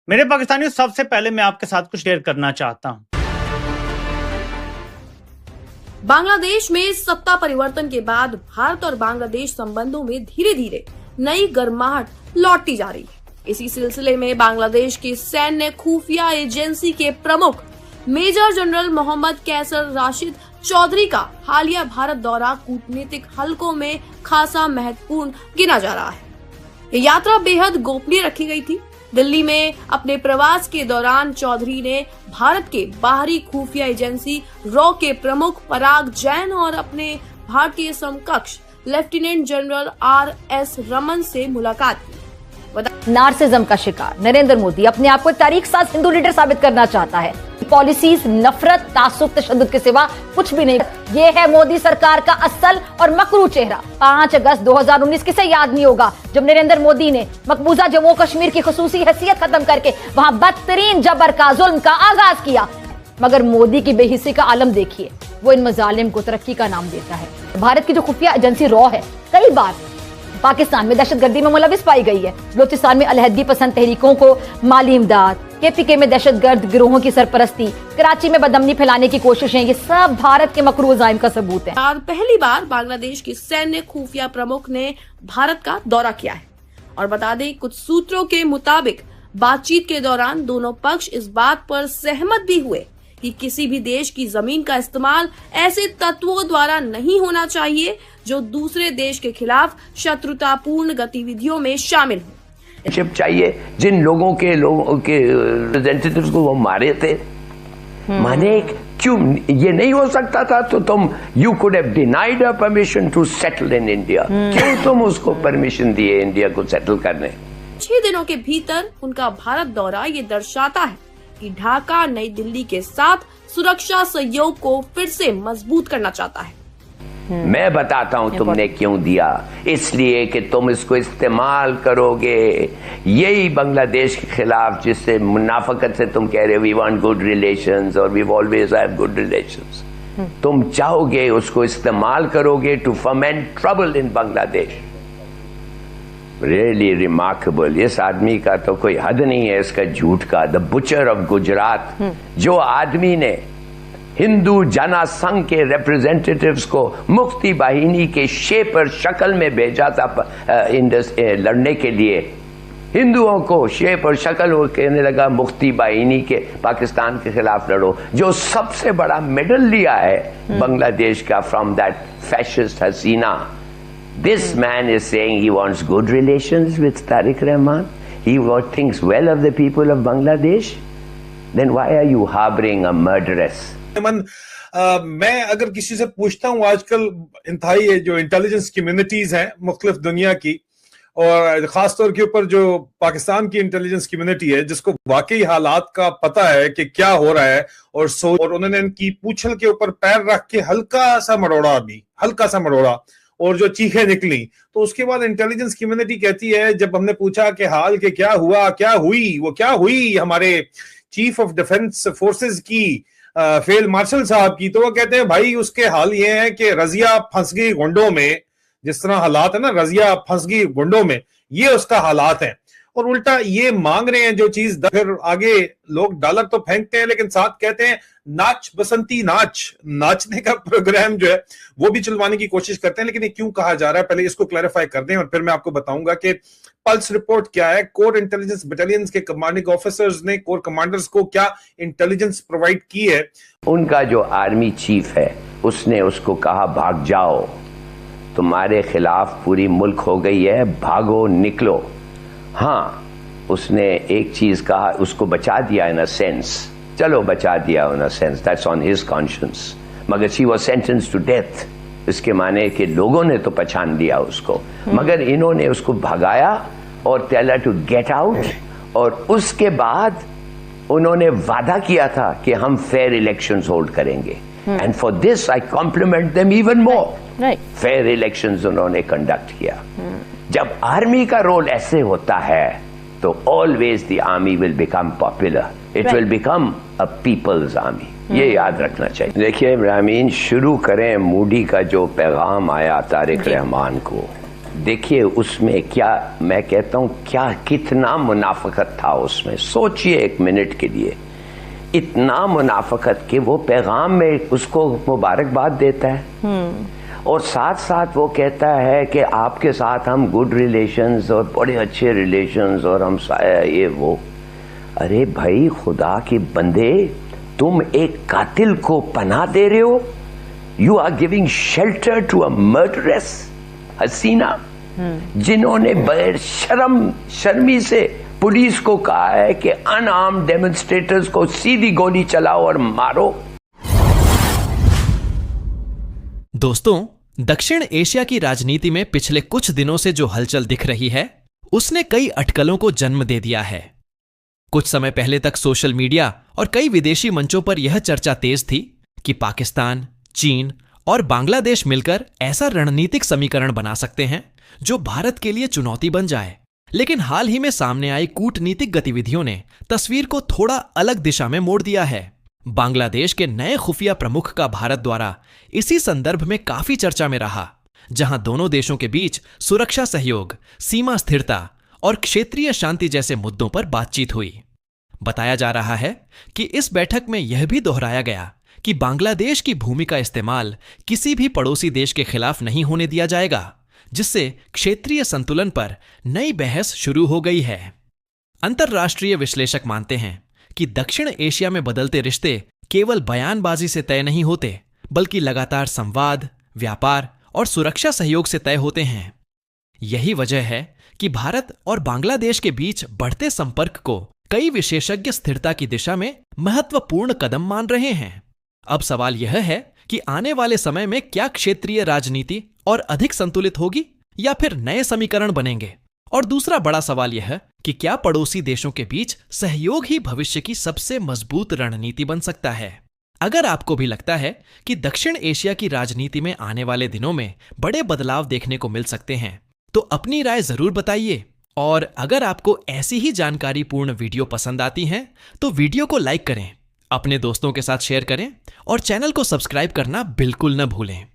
मेरे पाकिस्तानियों, सबसे पहले मैं आपके साथ कुछ शेयर करना चाहता हूं। बांग्लादेश में सत्ता परिवर्तन के बाद भारत और बांग्लादेश संबंधों में धीरे धीरे नई गर्माहट लौटती जा रही है। इसी सिलसिले में बांग्लादेश की सैन्य खुफिया एजेंसी के प्रमुख मेजर जनरल मोहम्मद कैसर राशिद चौधरी का हालिया भारत दौरा कूटनीतिक हलकों में खासा महत्वपूर्ण गिना जा रहा है। ये यात्रा बेहद गोपनीय रखी गई थी। दिल्ली में अपने प्रवास के दौरान चौधरी ने भारत के बाहरी खुफिया एजेंसी रॉ के प्रमुख पराग जैन और अपने भारतीय समकक्ष लेफ्टिनेंट जनरल RS रमन से मुलाकात की। नार्सिज्म का शिकार नरेंद्र मोदी अपने आप को एक तारीख-साज हिंदू लीडर साबित करना चाहता है। पॉलिसीज नफरत, तासुब, तशद्दुद के सिवा कुछ भी नहीं। ये है मोदी सरकार का असल और मकरू चेहरा। 5 अगस्त 2019 किसे याद नहीं होगा, जब नरेंद्र मोदी ने मकबूजा जम्मू कश्मीर की खुसूसी हैसियत खत्म करके वहां बदतरीन जबर का, जुल्म का आगाज किया। मगर मोदी की बेहिस्सी का आलम देखिए, वो इन मजालिम को तरक्की का नाम देता है। भारत की जो खुफिया एजेंसी रॉ है, कई बार पाकिस्तान में दहशतगर्दी में मुलविस पाई गई है। बलूचिस्तान में अलहदगी पसंद तहरीकों को माली इमदाद, KPK में दहशतगर्द गिरोहों की सरपरस्ती, कराची में बदअमनी फैलाने की कोशिशें, ये सब भारत के मकरू अज़ाइम का सबूत है। पहली बार बांग्लादेश की सैन्य खुफिया प्रमुख ने भारत का दौरा किया है। और बता दें, कुछ सूत्रों के मुताबिक बातचीत के दौरान दोनों पक्ष इस बात पर सहमत भी हुए कि किसी भी देश की जमीन का इस्तेमाल ऐसे तत्वों द्वारा नहीं होना चाहिए जो दूसरे देश के खिलाफ शत्रुतापूर्ण गतिविधियों में शामिल हो। शिप चाहिए जिन लोगों के रिप्रेजेंटेटिव्स को वो मारे थे, माने क्यों ये नहीं हो सकता था? तो तुम you could have denied a permission to settle in India. क्यों तुम उसको परमिशन दिए इंडिया को सेटल करने? 6 दिनों के भीतर उनका भारत दौरा ये दर्शाता है कि ढाका नई दिल्ली के साथ सुरक्षा सहयोग को फिर से मजबूत करना चाहता है। मैं बताता हूं तुमने क्यों दिया। इसलिए कि तुम इसको इस्तेमाल करोगे यही बांग्लादेश के खिलाफ, जिससे मुनाफकत से तुम कह रहे हो वी वांट गुड रिलेशंस और we always have good relations. तुम चाहोगे उसको इस्तेमाल करोगे to ferment trouble in Bangladesh. Really remarkable. इस आदमी का तो कोई हद नहीं है इसका झूठ का। द बुचर ऑफ गुजरात, जो आदमी ने हिंदू जनसंघ के रिप्रेजेंटेटिव्स को मुफ्ती बाहिनी के शेप और शक्ल में भेजा था लड़ने के लिए, हिंदुओं को शेप और शक्ल वो कहने लगा मुफ्ती बाहिनी के पाकिस्तान के खिलाफ लड़ो, जो सबसे बड़ा मेडल लिया है बांग्लादेश का from that fascist Hasina. This man is saying he wants good relations with Tariq Rahman. He thinks well of the people of Bangladesh. Then why are you harboring a murderess? मैं अगर किसी से पूछता हूँ, आजकल इंतहाई जो इंटेलिजेंस कम्युनिटीज हैं मुख्तलिफ दुनिया की, और खासतौर के ऊपर जो पाकिस्तान की इंटेलिजेंस कम्युनिटी है, जिसको वाकई हालात का पता है कि क्या हो रहा है, और उन्होंने इनकी पूछल के ऊपर पैर रख के हल्का सा मरोड़ा और जो चीखें निकली, तो उसके बाद इंटेलिजेंस कम्युनिटी कहती है, जब हमने पूछा कि हाल के क्या हुई हमारे चीफ ऑफ डिफेंस फोर्सेस की फील्ड मार्शल साहब की, तो वो कहते हैं भाई उसके हाल ये है कि रजिया फंस गई गुंडों में। जिस तरह हालात है ना, रजिया फंस गई गुंडों में, ये उसका हालात है। और उल्टा ये मांग रहे हैं जो चीज, फिर आगे लोग डॉलर तो फेंकते हैं लेकिन साथ कहते हैं नाच बसंती नाचने का प्रोग्राम जो है वो भी चलवाने की कोशिश करते हैं। लेकिन ये क्यों कहा जा रहा है, पहले इसको क्लैरिफाई कर दें और फिर मैं आपको बताऊंगा कि पल्स रिपोर्ट क्या है। कोर इंटेलिजेंस बटालियंस के कमांडिंग ऑफिसर्स ने कोर कमांडर्स को क्या इंटेलिजेंस प्रोवाइड की है। उनका जो आर्मी चीफ है उसने उसको कहा भाग जाओ, तुम्हारे खिलाफ पूरी मुल्क हो गई है, भागो निकलो। हाँ, उसने एक चीज कहा, उसको बचा दिया इन अ सेंस, चलो बचा दिया in a sense, that's on his conscience. मगर she was sentenced to death, इसके माने कि लोगों ने तो पहचान लिया उसको, मगर इन्होंने उसको भगाया और tell her to get out. और उसके बाद उन्होंने वादा किया था कि हम फेयर इलेक्शंस होल्ड करेंगे, and for this I compliment them even more. Fair elections उन्होंने कंडक्ट किया। जब आर्मी का रोल ऐसे होता है तो always the army will become popular, it will become a people's army. ये याद रखना चाहिए। देखिए इब्राहिमीन, शुरू करें मूडी का जो पैगाम आया तारिक रहमान को, देखिए उसमें क्या, मैं कहता हूं क्या कितना मुनाफिकत था उसमें। सोचिए एक मिनट के लिए, इतना मुनाफिकत कि वो पैगाम में उसको मुबारकबाद देता है और साथ साथ वो कहता है कि आपके साथ हम गुड रिलेशंस और बड़े अच्छे रिलेशंस और हम ये वो। अरे भाई खुदा की बंदे, तुम एक कातिल को पनाह दे रहे हो। You are giving shelter to a murderous हसीना, जिन्होंने बगैर शर्मी से पुलिस को कहा है कि अनआर्म्ड डेमोन्स्ट्रेटर्स को सीधी गोली चलाओ और मारो। दोस्तों, दक्षिण एशिया की राजनीति में पिछले कुछ दिनों से जो हलचल दिख रही है उसने कई अटकलों को जन्म दे दिया है। कुछ समय पहले तक सोशल मीडिया और कई विदेशी मंचों पर यह चर्चा तेज थी कि पाकिस्तान, चीन और बांग्लादेश मिलकर ऐसा रणनीतिक समीकरण बना सकते हैं जो भारत के लिए चुनौती बन जाए। लेकिन हाल ही में सामने आई कूटनीतिक गतिविधियों ने तस्वीर को थोड़ा अलग दिशा में मोड़ दिया है। बांग्लादेश के नए खुफिया प्रमुख का भारत द्वारा इसी संदर्भ में काफी चर्चा में रहा, जहां दोनों देशों के बीच सुरक्षा सहयोग, सीमा स्थिरता और क्षेत्रीय शांति जैसे मुद्दों पर बातचीत हुई। बताया जा रहा है कि इस बैठक में यह भी दोहराया गया कि बांग्लादेश की भूमि का इस्तेमाल किसी भी पड़ोसी देश के खिलाफ नहीं होने दिया जाएगा, जिससे क्षेत्रीय संतुलन पर नई बहस शुरू हो गई है। अंतर्राष्ट्रीय विश्लेषक मानते हैं कि दक्षिण एशिया में बदलते रिश्ते केवल बयानबाजी से तय नहीं होते, बल्कि लगातार संवाद, व्यापार और सुरक्षा सहयोग से तय होते हैं। यही वजह है कि भारत और बांग्लादेश के बीच बढ़ते संपर्क को कई विशेषज्ञ स्थिरता की दिशा में महत्वपूर्ण कदम मान रहे हैं। अब सवाल यह है कि आने वाले समय में क्या क्षेत्रीय राजनीति और अधिक संतुलित होगी या फिर नए समीकरण बनेंगे। और दूसरा बड़ा सवाल यह कि क्या पड़ोसी देशों के बीच सहयोग ही भविष्य की सबसे मजबूत रणनीति बन सकता है। अगर आपको भी लगता है कि दक्षिण एशिया की राजनीति में आने वाले दिनों में बड़े बदलाव देखने को मिल सकते हैं, तो अपनी राय जरूर बताइए। और अगर आपको ऐसी ही जानकारीपूर्ण वीडियो पसंद आती हैं, तो वीडियो को लाइक करें, अपने दोस्तों के साथ शेयर करें और चैनल को सब्सक्राइब करना बिल्कुल न भूलें।